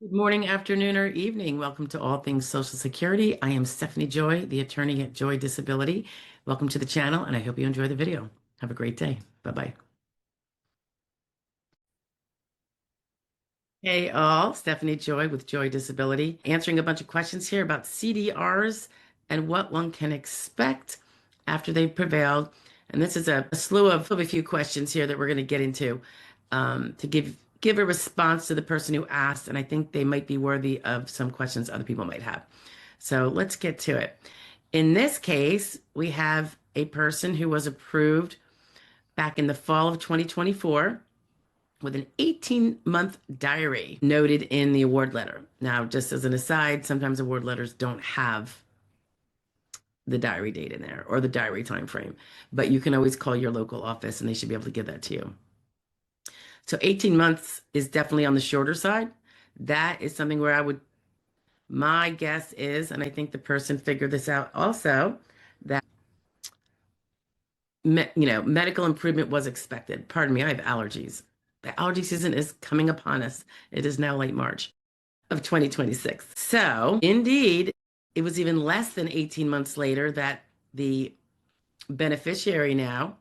Good morning, afternoon, or evening. Welcome to All Things Social Security. I am Stephanie Joy, the attorney at Joy Disability. Welcome to the channel, and I hope you enjoy the video. Have a great day. Bye-bye. Hey all, Stephanie Joy with Joy Disability, answering a bunch of questions here about CDRs and what one can expect after they've prevailed. And this is a slew of a few questions here that we're going to get into to give a response to the person who asked, and I think they might be worthy of some questions other people might have. So let's get to it. In this case, we have a person who was approved back in the fall of 2024 with an 18-month diary noted in the award letter. Now, just as an aside, sometimes award letters don't have the diary date in there or the diary time frame, but you can always call your local office and they should be able to give that to you. So 18 months is definitely on the shorter side. That is something where my guess is, and I think the person figured this out also, that medical improvement was expected. Pardon me, I have allergies. The allergy season is coming upon us. It is now late March of 2026. So, indeed, it was even less than 18 months later that the beneficiary now,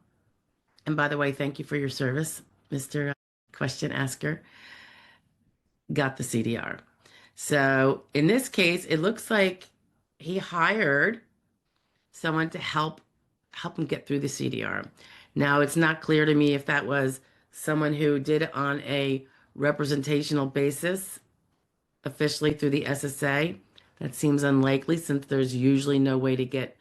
and by the way, thank you for your service, Mr. Question Asker, got the CDR. So, in this case, it looks like he hired someone to help him get through the CDR. Now, it's not clear to me if that was someone who did it on a representational basis officially through the SSA. That seems unlikely since there's usually no way to get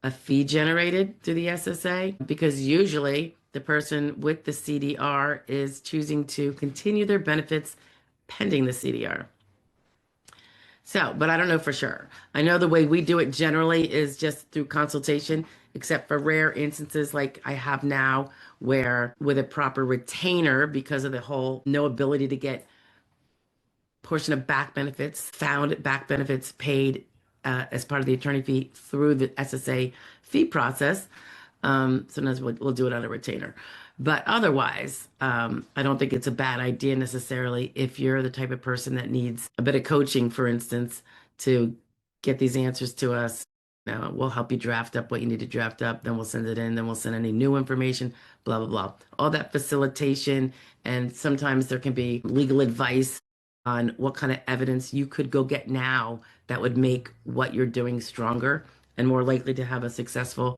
a fee generated through the SSA because usually the person with the CDR is choosing to continue their benefits pending the CDR. So, but I don't know for sure. I know the way we do it generally is just through consultation, except for rare instances like I have now, where with a proper retainer, because of the whole no ability to get portion of back benefits, found back benefits paid as part of the attorney fee through the SSA fee process. Sometimes we'll do it on a retainer. But otherwise, I don't think it's a bad idea necessarily if you're the type of person that needs a bit of coaching, for instance, to get these answers to us. We'll help you draft up what you need to draft up, then we'll send it in, then we'll send any new information, blah, blah, blah. All that facilitation, and sometimes there can be legal advice on what kind of evidence you could go get now that would make what you're doing stronger and more likely to have a successful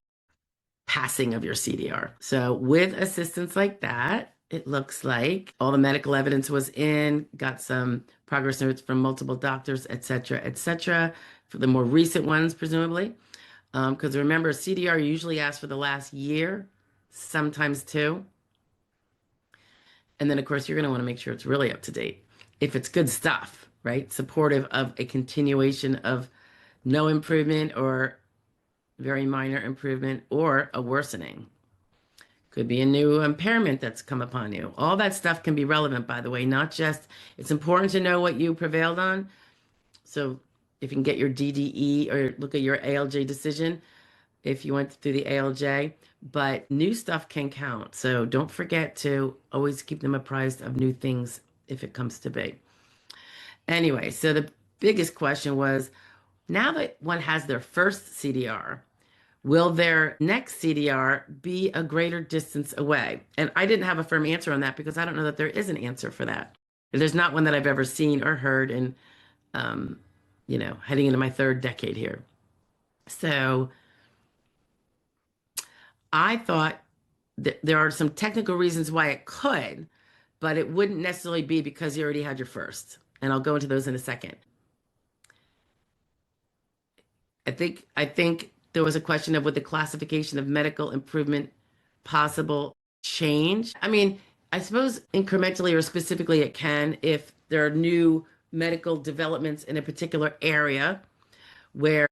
passing of your CDR. So with assistance like that, it looks like all the medical evidence was in, got some progress notes from multiple doctors, et cetera, for the more recent ones, presumably. Because remember, CDR usually asks for the last year, sometimes two. And then, of course, you're going to want to make sure it's really up to date. If it's good stuff, right? Supportive of a continuation of no improvement or very minor improvement or a worsening. Could be a new impairment that's come upon you. All that stuff can be relevant, by the way, not just, it's important to know what you prevailed on. So if you can get your DDE or look at your ALJ decision, if you went through the ALJ, but new stuff can count. So don't forget to always keep them apprised of new things if it comes to be. Anyway, so the biggest question was, now that one has their first CDR, will their next CDR be a greater distance away? And I didn't have a firm answer on that because I don't know that there is an answer for that. There's not one that I've ever seen or heard in, um, heading into my third decade here. So I thought that there are some technical reasons why it could, but it wouldn't necessarily be because you already had your first. And I'll go into those in a second. I think there was a question of would the classification of medical improvement possible change? I mean, I suppose incrementally or specifically it can if there are new medical developments in a particular area where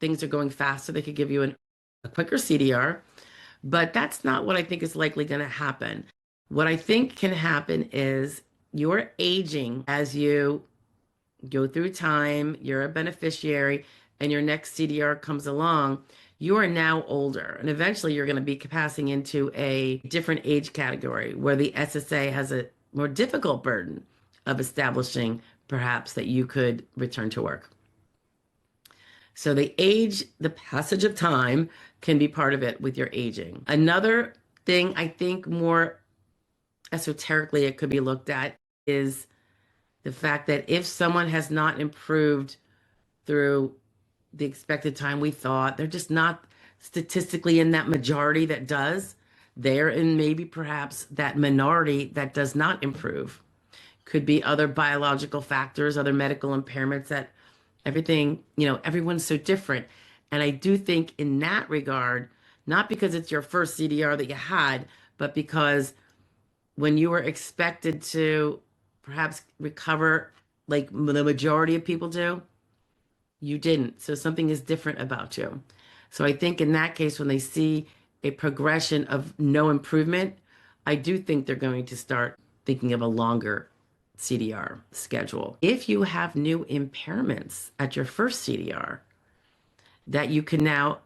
things are going faster, they could give you a quicker CDR, but that's not what I think is likely going to happen. What I think can happen is you're aging as you go through time, you're a beneficiary, and your next CDR comes along, you are now older. And eventually you're going to be passing into a different age category where the SSA has a more difficult burden of establishing perhaps that you could return to work. So the passage of time can be part of it with your aging. Another thing I think more esoterically it could be looked at is the fact that if someone has not improved through the expected time we thought, they're just not statistically in that majority that does. They're in maybe perhaps that minority that does not improve. Could be other biological factors, other medical impairments that everything, everyone's so different. And I do think in that regard, not because it's your first CDR that you had, but because when you were expected to perhaps recover like the majority of people do, you didn't. So something is different about you. So I think in that case, when they see a progression of no improvement, I do think they're going to start thinking of a longer CDR schedule. If you have new impairments at your first CDR that you can now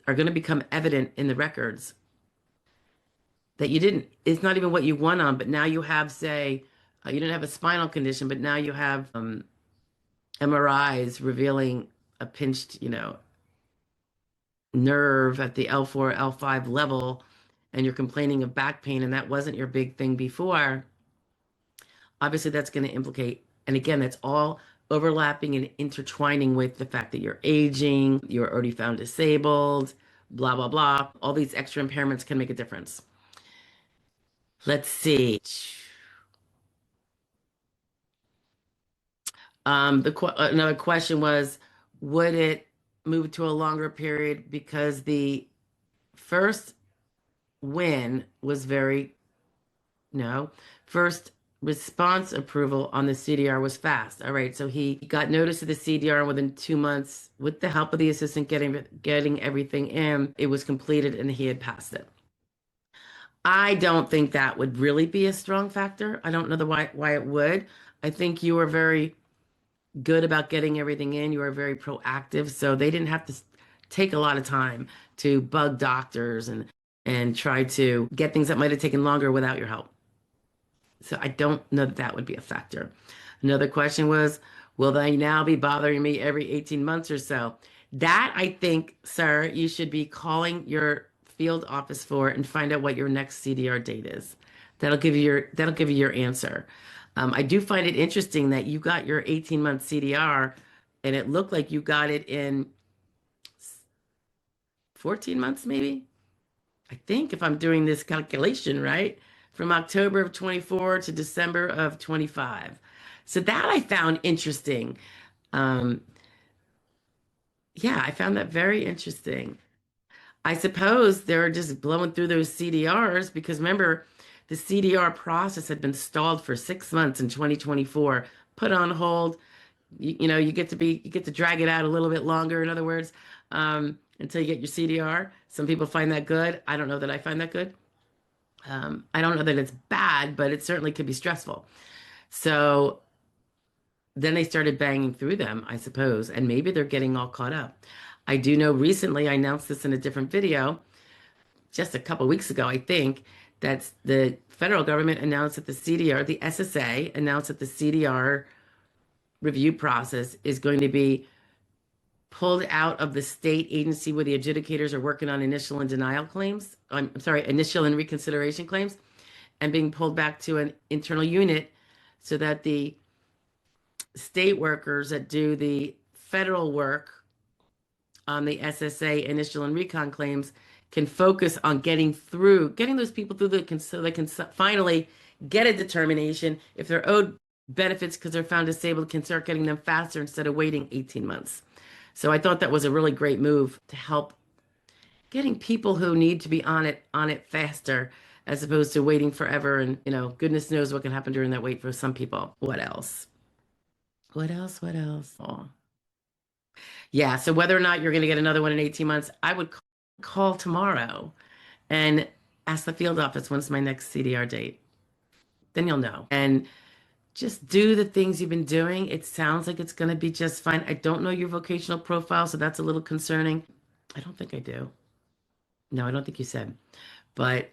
are going to become evident in the records that you didn't, it's not even what you won on, but now you have, say, you didn't have a spinal condition, but now you have MRIs revealing a pinched, nerve at the L4, L5 level, and you're complaining of back pain, and that wasn't your big thing before, obviously that's going to implicate, and again, that's all overlapping and intertwining with the fact that you're aging, you're already found disabled, blah, blah, blah. All these extra impairments can make a difference. Let's see. Another question was, would it move to a longer period because the first win was very, no, first response approval on the CDR was fast. All right, so he got notice of the CDR within 2 months with the help of the assistant getting everything in. It was completed and he had passed it. I don't think that would really be a strong factor. I don't know why it would. I think you were very good about getting everything in. You were very proactive, so they didn't have to take a lot of time to bug doctors and try to get things that might have taken longer without your help. So I don't know that that would be a factor. Another question was, will they now be bothering me every 18 months or so? That I think, sir, you should be calling your field office for and find out what your next CDR date is. That'll give you your answer. I do find it interesting that you got your 18-month CDR and it looked like you got it in 14 months, maybe. I think if I'm doing this calculation right, from October of 24 to December of 25. So that I found interesting. Um, yeah, I found that very interesting. I suppose they're just blowing through those CDRs because remember, the CDR process had been stalled for 6 months in 2024, put on hold. You get to drag it out a little bit longer, in other words, until you get your CDR. Some people find that good. I don't know that I find that good. I don't know that it's bad, but it certainly could be stressful. So then they started banging through them, I suppose, and maybe they're getting all caught up. I do know recently, I announced this in a different video just a couple weeks ago, I think, that the federal government announced that the CDR, the SSA announced that the CDR review process is going to be pulled out of the state agency where the adjudicators are working on initial and denial claims. I'm sorry, initial and reconsideration claims, and being pulled back to an internal unit so that the state workers that do the federal work on the SSA initial and recon claims can focus on getting those people through so they can finally get a determination. If they're owed benefits because they're found disabled, can start getting them faster instead of waiting 18 months. So I thought that was a really great move to help getting people who need to be on it faster as opposed to waiting forever. And, goodness knows what can happen during that wait for some people. What else? What else? What else? Oh. Yeah. So whether or not you're going to get another one in 18 months, I would call tomorrow and ask the field office when's my next CDR date. Then you'll know. And just do the things you've been doing. It sounds like it's going to be just fine. I don't know your vocational profile, so that's a little concerning. I don't think I do. No, I don't think you said. But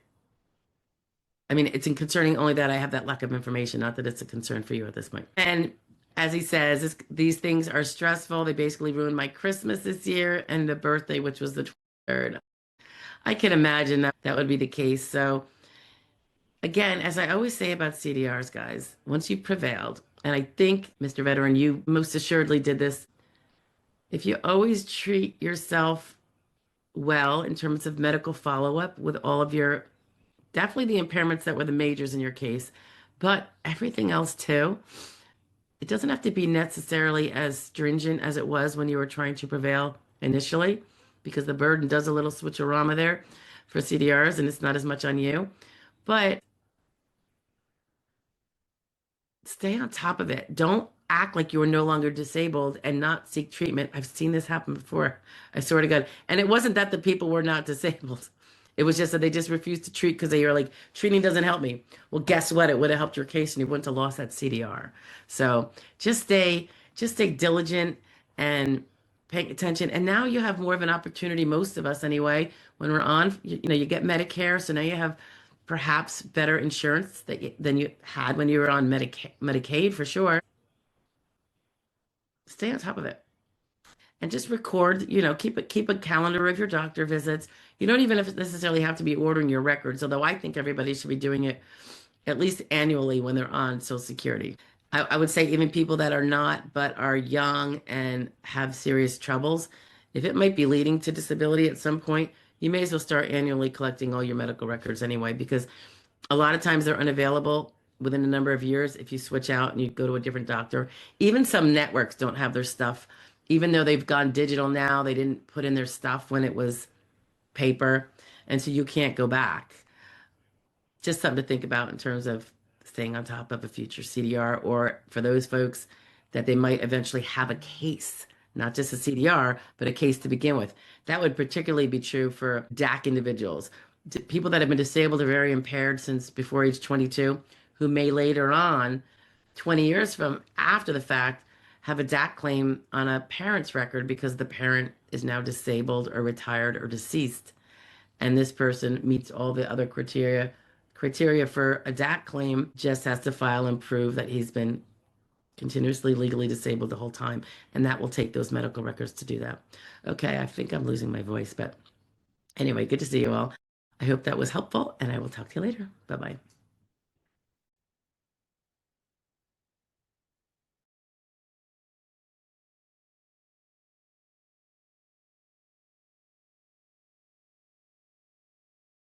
I mean, it's in concerning only that I have that lack of information, not that it's a concern for you at this point. And as he says, these things are stressful. They basically ruined my Christmas this year and the birthday, which was the 23rd. I can imagine that that would be the case. So again, as I always say about CDRs, guys, once you've prevailed, and I think, Mr. Veteran, you most assuredly did this, if you always treat yourself well in terms of medical follow-up with all of your, definitely the impairments that were the majors in your case, but everything else too, it doesn't have to be necessarily as stringent as it was when you were trying to prevail initially, because the burden does a little switcherama there for CDRs, and it's not as much on you. But stay on top of it. Don't act like you are no longer disabled and not seek treatment. I've seen this happen before. I swear to God. And it wasn't that the people were not disabled. It was just that they just refused to treat because they were like, treating doesn't help me. Well, guess what? It would have helped your case and you wouldn't have lost that CDR. So just stay diligent and paying attention. And now you have more of an opportunity, most of us anyway, when we're on, you know, you get Medicare. So now you have perhaps better insurance than you had when you were on Medicaid for sure. Stay on top of it and just record, you know, keep a calendar of your doctor visits. You don't even necessarily have to be ordering your records, although I think everybody should be doing it at least annually when they're on Social Security. I would say even people that are not, but are young and have serious troubles, if it might be leading to disability at some point, you may as well start annually collecting all your medical records anyway, because a lot of times they're unavailable within a number of years if you switch out and you go to a different doctor. Even some networks don't have their stuff, even though they've gone digital now, they didn't put in their stuff when it was paper. And so you can't go back. Just something to think about in terms of staying on top of a future CDR, or for those folks that they might eventually have a case, not just a CDR, but a case to begin with. That would particularly be true for DAC individuals, people that have been disabled or very impaired since before age 22, who may later on, 20 years from after the fact, have a DAC claim on a parent's record because the parent is now disabled or retired or deceased, and this person meets all the other criteria for a DAC claim, just has to file and prove that he's been continuously legally disabled the whole time, and that will take those medical records to do that. Okay, I think I'm losing my voice, but anyway, good to see you all. I hope that was helpful, and I will talk to you later. Bye bye.